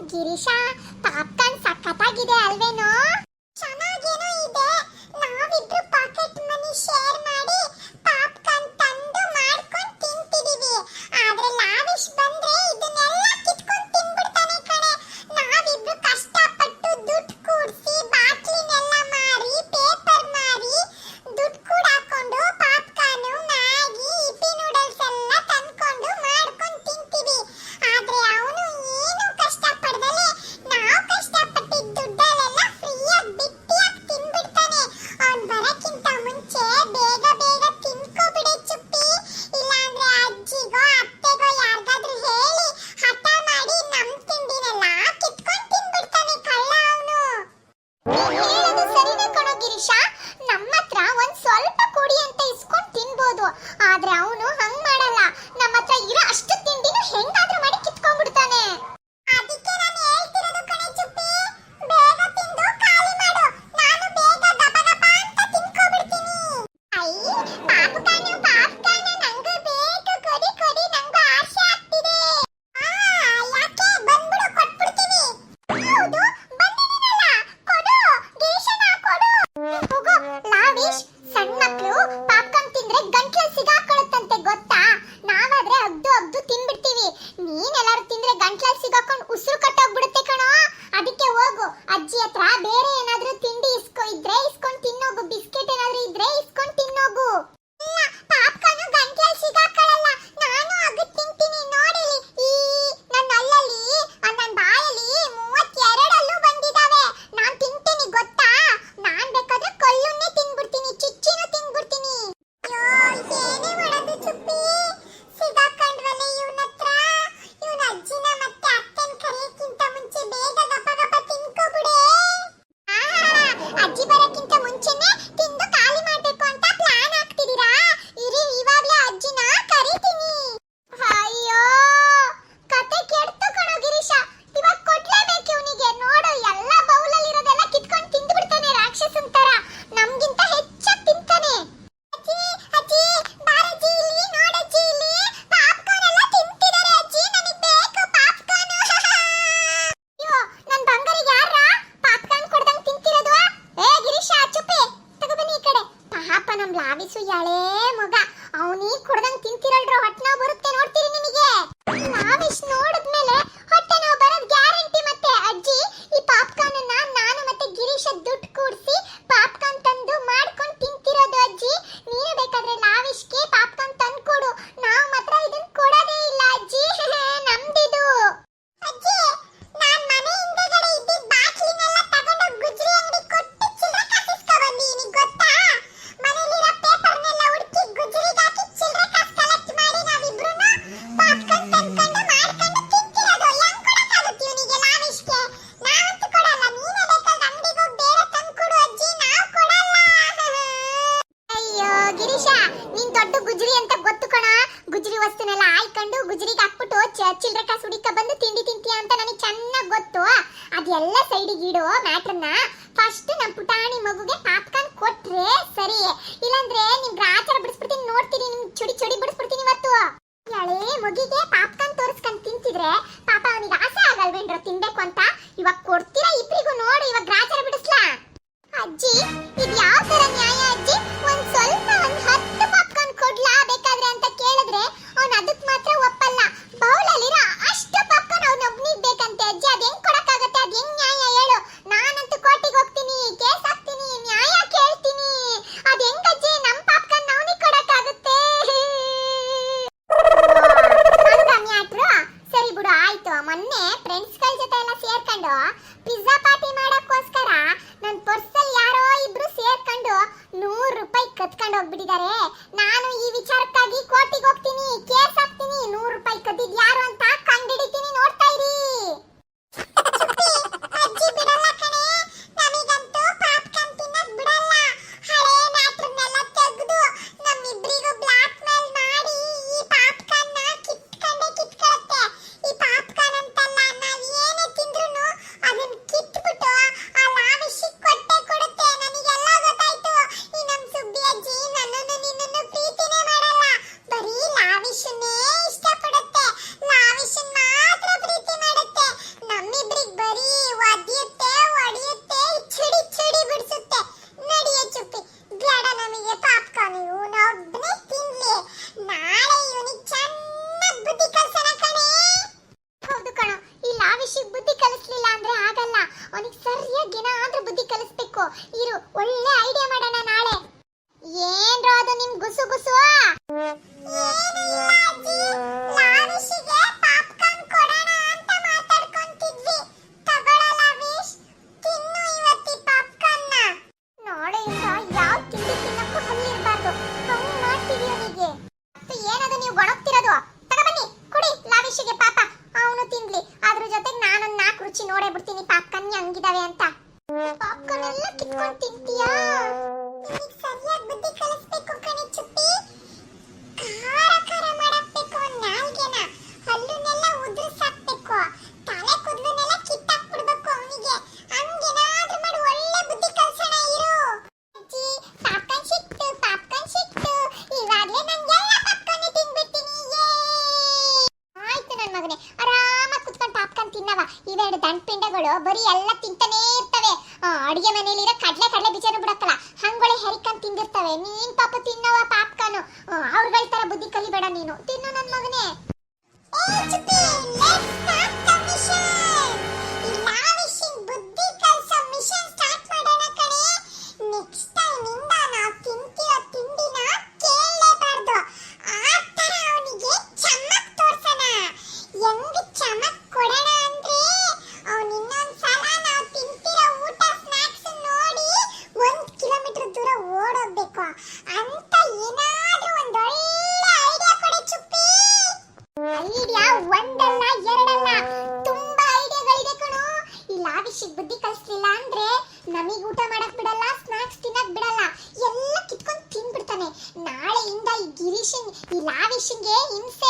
ಗಿರೀಶ, popcorn ಸಖತ್ತಾಗಿದೆ ಅಲ್ವೇನೋ? ಚೆನ್ನಾಗೇನೋ ಇದೆ. ನಾವಿಬ್ರು ಪಾಕೆಟ್ ಮನಿ ಶೇರ್ ಮಾಡಿ ಪಾಪ್ಕಾರ್ನ್ ತಂದು ಮಾಡ್ಕೊಂಡು ತಿಂತಿದೀವಿ. ಆದ್ರೆ ಲಾವಿಶ್ ಬಂದ್ರೆ ಇದನ್ನೆಲ್ಲ ಕಿತ್ಕೊಂಡು ತಿನ್ಬಿಡ್ತಾನೆ ಕಣೆ. ನಾವಿಬ್ರು ಕಷ್ಟಪಟ್ಟು ದುಡ್ಡು ಕೂಡಿಸಿ ಬಾಟ್ಲಿನೆಲ್ಲ ಮಾರಿ ಪೇಪರ್ ಮಾರಿ ದುಡ್ಡು ಕೂಡ ಹಾಕೊಂಡು ಪಾಪ್ಕಾರ್ನ್, ಮ್ಯಾಗಿ, ಇಪ್ಪಿ ನೂಡಲ್ಸ್ ಎಲ್ಲ ತಂದ್ಕೊಂಡು ಮಾಡ್ಕೊಂಡು ತಿಂತೀವಿ. ಆದ್ರೆ ಅವನು ಏನು ಕಷ್ಟಪಡದಲೆ ನಾವು ಕಷ್ಟಪಟ್ಟಿದ್ದ ದುಡ್ಡಲ್ಲೆಲ್ಲ ಫ್ರೀಯಾಗಿ ಬಿಟ್ಟಿಯಾಗಿ ತಿನ್ಬಿಡ್ತಾನೆ. ಅವ್ನು ಬರಕ್ಕಿಂತ ಮುಂಚೆ ಬೇಗ ಬೇಗ ತಿನ್ಕೋಬಿಡೆ ಚುಪ್ಪಿ. ಇಲ್ಲಾಂದ್ರೆ ಅಜ್ಜಿಗೋ ಅತ್ತೆಗೋ ಯಾರಿಗಾದ್ರೂ ಹೇಳಿ ಹಠ ಮಾಡಿ ನಮ್ ತಿಂಡಿನೆಲ್ಲ ಕಿತ್ಕೊಂಡು ತಿನ್ಬಿಡ್ತಾನೆ ಕಳ್ಳ ಅವನು. ಹೇಳೋದು ಸರಿನೇ ಕಣೋ ಗಿರೀಶ. ನಮ್ಮತ್ರ ಒಂದ್ ಸ್ವಲ್ಪ ಕೊಡಿ ಅಂತ ಇಸ್ಕೊಂಡು ತಿನ್ಬೋದು. ಆದ್ರೆ ಅವನು ಹಂಗ್ ಮಾಡಲ್ಲ. ನಮ್ಮತ್ರ ಇರೋ ಅಷ್ಟು ತಿಂಡಿನೂ ಹೆಂಗಾದ್ರೂ ಮಾಡಿ ಕಿತ್ಕೊಂಡ್ಬಿಡ್ತಾನೆ. ಅದಕ್ಕೆ ನಾನು ಹೇಳ್ತಿರೋದು ಕಣೆ ಚುಪ್ಪಿ, ಬೇಗ ತಿಂದು ಖಾಲಿ ಮಾಡು. ನಾನು ಬೇಗ ಗಬ ಗಬ ಅಂತ ತಿನ್ಕೋಬಿಡ್ತೀನಿ. ಐ ಪಾಪ್ಕಾರ್ನ್ ನಂಗೂ ಬೇಕು, ಕೊಡಿ ಕೊಡಿ, ನಂಗೂ ಆಸೆ ಆಗ್ತಿದೆ. ಯಾಕೆ ಬಂದ್ಬಿಡು, ಕೊಟ್ಬಿಡ್ತೀನಿ. ಹೌದು, ಬಂದಿದ್ದೀನಲ್ಲ, ಕೊಡು ಗಿರೀಶನ, ಕೊಡು. ಹೋಗೋ ಲಾವಿಶ್, ಸಣ್ಣ ಮಕ್ಕಳು ಪಾಪ್ಕಾರ್ನ್ ತಿಂದ್ರೆ ಗಂಟ್ಲಲ್ಲಿ ಸಿಗಾಕೊಳ್ಳುತ್ತಂತೆ ಗೊತ್ತಾ? ನಾವಾದ್ರೆ ಅಗ್ದು ಅಗ್ದು ತಿನ್ಬಿಡ್ತೀವಿ. ನೀನೆಲ್ಲಾರು ತಿಂದ್ರೆ ಗಂಟ್ಲಲ್ಲಿ ಸಿಗಾಕೊಂಡು ಉಸಿರು ಕಟ್ಟೋಗ್ಬಿಡುತ್ತೆ ಕಣೋ. ಅದಕ್ಕೆ ಹೋಗು ಅಜ್ಜಿ ಹತ್ರ ಬೇರೆ ಏನಾದ್ರೂ ತಿಂಡಿ ಇಸ್ಕೊಂಡು ತಿನ್ನೋಗು. ಬಿಸ್ಕೆಟ್ ಏನಾದ್ರೂ ಇದ್ರೆ ಇಸ್ಕೊಂಡು ತಿನ್ನೋಗು. ಇಲ್ಲ, ಪಾಪ್ಕಾರ್ನ್ ಗಂಟ್ಲಲ್ಲಿ ಸಿಗಾಕೊಳ್ಳಲ್ಲ. ನಾನು ಅಗದು ತಿಂತೀನಿ. ನೋಡಿಲಿ, ಈ ನನ್ನ ಅಲ್ಲಲ್ಲಿ ನನ್ನ ಬಾಯಲ್ಲಿ 32 ಹಲ್ಲು ಬಂದಿದಾವೆ. ನಾನು ತಿಂತೀನಿ ಗೊತ್ತಾ? ನಾನ್ ಬೇಕಾದ್ರೆ ಕಲ್ಲುನ್ನೇ ತಿನ್ಬಿಡ್ತೀನಿ, ಚಿಚ್ಚಿನೂ ತಿನ್ಬಿಡ್ತೀನಿ. ಅಯ್ಯೋ, ಏನೇ ಮಾಡೋದು ಚುಪ್ಪಿ, ಸಿಗಾಕೊಂಡ್ವಲ್ಲ ಇವನತ್ರ. ಇವನ ಅಜ್ಜಿನ ಮತ್ತೆ ಅತ್ತೆನ ಕರೆಯಕ್ಕಿಂತ ಮುಂಚೆ ಬೇಗ ಗಪ ಗಪ ತಿನ್ಕೋಬಿಡೆ. ಅಜ್ಜಿ ಬರಕ್ಕಿಂತ ಮುಂಚೆನೆ ತಿಂದು ಖಾಲಿ ಮಾಡ್ಬೇಕು ಅಂತ ಪ್ಲಾನ್ ಹಾಕ್ತಿದ್ದೀರಾ? ಇರಿ, ಇವಾಗ್ಲೇ ಅಜ್ಜಿನ ಕರೀತೀನಿ. ಅಯ್ಯೋ, ಕತೆ ಕೆಡ್ತು ಕಣೋ ಗಿರೀಶ. ಇವಾಗ ಕೊಡ್ಲೇಬೇಕು ಇವನಿಗೆ. ನೋಡು, ಎಲ್ಲ ಬೌಲಲ್ಲಿ ಇರೋದೆಲ್ಲ ಕಿತ್ಕೊಂಡು ತಿಂದ್ಬಿಡ್ತಾನೆ ರಾಕ್ಷಸನ್ ತರ. ನಮ್ಗಿಂತ ಹೆಚ್ಚಾಗಿ ತಿಂತಾನೆ. ಅಜ್ಜಿ, ಅಜ್ಜಿ, ಬಾರಜ್ಜಿ ಇಲ್ಲಿ, ನೋಡಜ್ಜಿ ಇಲ್ಲಿ, ಪಾಪ್ಕಾರ್ನ್ ಎಲ್ಲ ತಿಂತಿದ್ದಾರೆ ಅಜ್ಜಿ, ನನಗೆ ಬೇಕು ಪಾಪ್ಕಾರ್ನ್. ಅಯ್ಯೋ, ನನ್ನ ಬಂಗಾರಿಗೆ ಯಾರ ಪಾಪ್ಕಾರ್ನ್ ಕೊಡ್ದಂಗ್ ತಿಂತಿರೋದು? ಏ ಗಿರೀಶ, ಚುಪ್ಪಿ, ತಗೋ ಬನ್ನಿ ಈ ಕಡೆ. ಪಾಪ ನಮ್ ಲಾವಿಸು ಎಳೆ ಮಗ, ಅವನೀಗ ಕೊಡ್ದಂಗ್ ತಿಂತಿರಲ್ರೋ ಹೊಟ್ಟೆ ನೋವು ಬರುತ್ತೆ. ನೋಡ್ತೀರಿ ನಿಮಗೆ? ಲಾವಿಶ್ ನೋಡಿದ್ಮೇಲೆ ಹೊಟ್ಟೆ ನೋವು ಬರೋದು ಗ್ಯಾರಂಟಿ. ಮತ್ತೆ ಅಜ್ಜಿ, ಈ ಪಾಪ್ಕಾರ್ನ್ ನಾನು ಮತ್ತೆ ಗಿರೀಶ ದುಡ್ಡು ಕೂಡಿಸಿ ಪಾಪ್ಕಾರ್ನ್ ತಂದು ಮಾಡ್ಕೊಂಡು ತಿಂತಿರೋದು ಅಜ್ಜಿ. ನೀನು ಬೇಕಾದ್ರೆ ಲಾವಿಶ್ಗೆ ಪಾಪ್ಕಾರ್ನ್ ತಂದು ಕೊಡು. ನಾವು ಮಾತ್ರ ಇದನ್ನ ಕೊಡೋದೇ ಇಲ್ಲ ಅಜ್ಜಿ. ನಮ್ದಿದು. ಅಜ್ಜಿ, ನಾನು ಮನೆ ಹಿಂದೆಗಡೆ ಇದ್ದಿದ್ದ ಬಾಟ್ಲಿನೆಲ್ಲ ತಗೊಂಡು ಗುಜ್ರಿ ಅಂಗಡಿ ಕೊಟ್ಟು ಚಿಲ್ಲರೆ ಕಾಸಿಸ್ಕೊ ಬಂದೀನಿ ಗೊತ್ತಾ? ಮನೆಯಲ್ಲಿರೋ ಪೇಪರ್ನೆಲ್ಲ ಹುಡುಕಿ ಗುಜ್ರಿಗೆ ಹಾಕಿ ಚಿಲ್ಲರೆ ಕಾಸು ಕಲೆಕ್ಟ್ ಮಾಡಿ ನಾವಿಬ್ರು ಪಾಪ್ಕಾರ್ನ್ ತಂದ್ಕೊಂಡು ಮಾಡ್ಕೊಂಡು ತಿಂತಿರೋದು. ಹೆಂಗ್ ಕೊಡಕ್ಕಾಗುತ್ತೆ ಇವನಿಗೆ ಲಾವಿಶ್ಗೆ? ನಾವಂತೂ ಕೊಡಲ್ಲ. ನೀನೇ ಬೇಕಾದ್ರೆ ಅಂಗಡಿಗೆ ಹೋಗಿ ಬೇರೆ ತಂದು ಕೊಡು ಅಜ್ಜಿ, ನಾವು ಕೊಡಲ್ಲ. ಅಯ್ಯೋ ಗಿರೀಶ, ನೀನ್ ದೊಡ್ಡ ಗುಜ್ರಿ ಅಂತ ಗೊತ್ತು ಕಣ. ಗುಜ್ರಿ ವಸ್ತುನೆಲ್ಲ ಆಯ್ಕೊಂಡು ಗುಜ್ರಿಗೆ ಹಾಕ್ಬಿಟ್ಟು ಚಿಲ್ಲರೆ ಕಾಸು ಹುಡುಕ ಬಂದು ತಿಂಡಿ ತಿಂತೀಯ ಅಂತ ನನಗೆ ಚೆನ್ನಾಗಿ ಗೊತ್ತು. ಅದೆಲ್ಲ ಸೈಡಿಗೆ ಇಡೋ ಮ್ಯಾಟ್ರನ್ನ. ಫಸ್ಟ್ ನಮ್ಮ ಪುಟಾಣಿ ಮಗುಗೆ ಪಾಪ್ಕಾರ್ನ್ ಕೊಟ್ರೆ ಸರಿ, ಇಲ್ಲಾಂದ್ರೆ ನಿಮ್ ಗ್ರಾಚಾರ ಬಿಡಿಸ್ಬಿಡ್ತೀನಿ. ನೋಡ್ತೀರಿ, ನಿಮ್ ಚುಡಿ ಚುಡಿ ಬಿಡಿಸ್ಬಿಡ್ತೀನಿ ಇವತ್ತು. ಎಳೆ ಮಗಿಗೆ ಪಾಪ್ಕಾರ್ನ್ ತೋರಿಸ್ಕೊಂಡು ತಿಂತಿದ್ರೆ ಪಾಪ ಅವನಿಗೆ ಆಸೆ ಆಗಲ್ವೇನ್ರ ತಿನ್ಬೇಕು ಅಂತ? ಇವಾಗ ಕೊಡ್ತೀರಾ ಇಬ್ರಿಗೂ? ನೋಡು, ಇವಾಗ ಗ್ರಾಚಾರ ಬಿಡಿಸ್ಲಾ? ಅಜ್ಜಿ, ಇದು ಯಾವ ತರ ನ್ಯಾಯ ಅಜ್ಜಿ? ಒಂದ್ 10 ಪಾಪ್ಕಾರ್ನ್ ಕೊಡ್ಲಾ ಬೇಕಾದ್ರೆ ಅಂತ ಕೇಳಿದ್ರೆ ಅವ್ನು ಅದಕ್ಕೆ ಮಾತ್ರ ಒಪ್ಪಲ್ಲ. ಬೌಲಲ್ಲಿರೋ ಅಷ್ಟು ಪಾಪ್ಕಾರ್ನ್ ಅವ್ನೊಬ್ನಿಗೆ ಬೇಕಂತೆ ಅಜ್ಜಿ. ಅದ್ ಹೆಂಗ್ ಕೊಡಕ್ಕಾಗತ್ತೆ? ಅದ್ ಹೆಂಗ್ ನ್ಯಾಯ ಹೇಳು? ನಾನಂತೂ ಕೋರ್ಟಿಗೆ ಹೋಗ್ತೀನಿ, ಕೇಸ್ ಹಾಕ್ತೀನಿ, ನ್ಯಾಯ ಕೇಳ್ತೀನಿ. ಅದ್ ಹೆಂಗ್ ಅಜ್ಜಿ ನಮ್ ಪಾಪ್ಕಾರ್ನ್ ಅವನಿಗೆ ಕೊಡಕ್ಕಾಗುತ್ತೆ? ಸರಿ ಬಿಡು, ಆಯ್ತು. ಮೊನ್ನೆ ಫ್ರೆಂಡ್ಸ್ಗಳ ಜೊತೆ ಎಲ್ಲ ಸೇರ್ಕೊಂಡು ಪಿಜ್ಜಾ ಪಾರ್ಟಿ ಮಾಡಕ್ಕೋಸ್ಕರ ನನ್ನ ಪರ್ಸಲ್ಲಿ ಯಾರೋ ಇಬ್ರು ಸೇರ್ಕೊಂಡು 100 ರೂಪಾಯಿ ಕತ್ಕೊಂಡು ಹೋಗ್ಬಿಟ್ಟಿದ್ದಾರೆ. ನಾನು ಈ ವಿಚಾರಕ್ಕಾಗಿ ಕೋರ್ಟಿಗೆ ಹೋಗ್ತೀನಿ, ಕೇಸ್ ಹಾಕ್ತೀನಿ. 100 ರೂಪಾಯಿ ಕದ್ದಿದ್ ಯಾರು ಅಂತ ಕಂಡಿಡಿತೀನಿ, ನೋಡ್ತಾ ಇರಿ. ಅಜ್ಜಿ ಬಿಡಲ್ಲ ಕಣೆ, ನಮಿಗಂತೂ ಪಾಪ್ಕಾರ್ನ್ ತಿನ್ನಕ್ ಬಿಡಲ್ಲ. ಹಳೆ ಮ್ಯಾಟ್ರನ್ನೆಲ್ಲ ತೆಗೆದು ನಮ್ಮಿಬ್ರಿಗೂ ಬ್ಲಾಕ್ ಮೇಲ್ ಮಾಡಿ ಈ ಪಾಪ್ಕಾರ್ನ್ ಕಿತ್ಕೊಳ್ಳುತ್ತೆ. ಈ ಪಾಪ್ಕಾರ್ನ್ ಅಂತಲ್ಲ, ನಾವ್ ಏನೇ ತಿಂದ್ರು ಅದನ್ನ ಕಿತ್ಬಿಟ್ಟು ಆ ಲಾವಿಶಿಗೆ ಕೊಟ್ಟೆ ಕೊಡುತ್ತೆ. ನನಗೆಲ್ಲ ಗೊತ್ತಾಯ್ತು. ಈ ನಮ್ ಸುಬ್ಬಿ ಅಜ್ಜಿ ನನ್ನನ್ನು ನಿನ್ನನ್ನು ಪ್ರೀತಿನೇ ಮಾಡಲ್ಲ, ಬರೀ ಲಾವಿಶನ್ನೇ ಇಷ್ಟಪಡುತ್ತೆ. ಲಾವಿಶನ್ ಮಾತ್ರ ಪ್ರೀತಿ ಲಾವಿಶಿಗೆ ಬುದ್ಧಿ ಕಲಿಸ್ಲಿಲ್ಲ ಅಂದ್ರೆ ಆಗಲ್ಲ. ಅವನಿಗೆ ಸರಿಯಾಗಿ ಏನಾದ್ರೂ ಬುದ್ಧಿ ಕಲಿಸ್ಬೇಕು. ಇರು, ಒಳ್ಳೆ ಐಡಿಯಾ ಮಾಡೋಣ ನಾಳೆ. ಏನ್ರೋ ಅದು ನಿಮ್ ಗುಸು ಗುಸು? ಲಾವಿಶಿಗೆ ಪಾಪ್ಕಾರ್ನ್ ಕೊಡೋಣ ಅಂತ ಮಾತಾಡ್ಕೊಂತಿದ್ವಿ. ತಗೊಳ್ಳ ಲಾವಿಶ್, ತಿನ್ನು ಇವತ್ತಿ ಪಾಪ್ಕಾರ್ನ್ನ. ನಾಳೆಯಿಂದ ಯಾವ ತಿಂಡಿ ತಿನ್ನಕ್ಕೂ ಹಲ್ಲಿರ್ಬಾರ್ದು. ಹಂಗ್ ಮಾಡ್ತೀವಿ ಅವನಿಗೆ. ಮತ್ತೆ ಏನದು ನೀವು ಗೊಣಗ್ತಿರೋದು? ತಗೊಬನ್ನಿ, ಕೊಡಿ ಲಾವಿಶಿಗೆ. ಪಾಪ ಅವನು ತಿನ್ಲಿ, ಅದ್ರ ಜೊತೆಗೆ ನಾನೊಂದ್ 4 ರುಚಿ ನೋಡೇ ಬಿಡ್ತೀನಿ ಪಾಪ್ಕಾರ್ನ್ ಹಂಗಿದಾವೆ ಅಂತ. ಪಾಪ್ಕಾರ್ನ್ ಎಲ್ಲ ಕಿತ್ಕೊಂಡು ತಿಂತೀಯಾ? ನಿನಗೆ ಸರಿಯಾಗಿ ಬುದ್ಧಿ ಕಲಿಸ್ಬೇಕು ಕಣೆ ಚುಪ್ಪಿ. ಖಾರ ಖಾರ ಮಾಡಬೇಕು ನಾಲ್ಗೆನ, ಹಲ್ಲುನೆಲ್ಲ ಉದುರಿಸಾಕ್ಬೇಕು, ತಲೆ ಕೂದಲನ್ನೆಲ್ಲ ಕಿತ್ತಾಕ್ಬಿಡ್ಬೇಕು ಅವನಿಗೆ. ಹಂಗೇನಾದ್ರೂ ಮಾಡಿ ಒಳ್ಳೆ ಬುದ್ಧಿ ಕಲಿಸೋಣ. ಇರು ಅಜ್ಜಿ, ಪಾಪ್ಕಾರ್ನ್ ಸಿಕ್ತು, ಪಾಪ್ಕಾರ್ನ್ ಸಿಕ್ತು. ಇವಾಗ್ಲೇ ನಾನು ಎಲ್ಲ ಪಾಪ್ಕಾರ್ನ್ ತಿನ್ಬಿಡ್ತೀನಿ. ಆಯ್ತು ನನ್ನ ಮಗನೇ, ಆರಾಮಾಗಿ ಕುತ್ಕೊಂಡು ಪಾಪ್ಕಾರ್ನ್ ತಿನ್ನವ. ಇವೆರಡು ದಂಡಪಿಂಡಗಳು ಬರೀ ಎಲ್ಲ ತಿಂತಾನೇ ಇರ್ತವೆ. ಅಡಿಗೆ ಮನೆಯಲ್ಲಿರೋ ಕಡ್ಲೆ ಬೀಜನೂ ಬಿಡಕ್ಕಲ್ಲ, ಹಂಗೊಳೆ ಹೆರಿಕಂಡ್ ತಿಂದಿರ್ತವೆ. ನೀನ್ ಪಾಪ ತಿನ್ನವ ಪಾಪ್ಕಾರ್ನ್. ಅವ್ರಗಳ ತರ ಬುದ್ಧಿ ಕಲಿಬೇಡ ನೀನು. ತಿನ್ನು ನನ್ನ ಮಗನೇ. ಬುದ್ಧಿ ಕಲಿಸೋ ಮಿಷನ್ ಸ್ಟಾರ್ಟ್ ಮಾಡೋಣ ಕಣೆ. ನೆಕ್ಸ್ಟ್ ಟೈಮ್ ಇಂದ ನಾವು ತಿಂತಿರೋ ತಿಂಡಿನ ಕೇಳಲೇಬಾರ್ದು. ಆ ತರ ಅವನಿಗೆ ಚಮಕ್ ತೋರ್ಸೋಣ. ಹೆಂಗ್ ಚಮಕ್ ಕೊಡೋಣ ಅಂದ್ರೆ, ಅವನು ಇನ್ನೊಂದ್ಸಲ ನಾವು ತಿಂತಿರೋ ಊಟ ಸ್ನಾಕ್ಸ್ ನೋಡಿ 1 ಕಿಲೋಮೀಟರ್ ದೂರ ಓಡೋಗ್ಬೇಕು ಅಂತ ಏನಾದ್ರೂ ಒಂದ್ ಒಳ್ಳೆ ಐಡಿಯಾ ಕೊಡಿ ಚುಪ್ಪಿ. ಐಡಿಯಾ ಒಂದಲ್ಲ ಎರಡಲ್ಲ, ತುಂಬಾ ಐಡಿಯಾಗಳಿದೆ ಕಣೋ. ಈ ಲಾವಿಶಿಗೆ ಬುದ್ಧಿ ಕಲಿಸ್ಲಿಲ್ಲ ಅಂದ್ರೆ ನಮಗ್ ಊಟ ಮಾಡಕ್ ಬಿಡಲ್ಲ, ಸ್ನಾಕ್ಸ್ ತಿನ್ನಕ್ ಬಿಡಲ್ಲ, ಎಲ್ಲ ಕಿತ್ಕೊಂಡು ತಿನ್ಬಿಡ್ತಾನೆ. ನಾಳೆಯಿಂದ ಈ ಲಾವಿಶಿಗೆ ಹಿಂಸೆ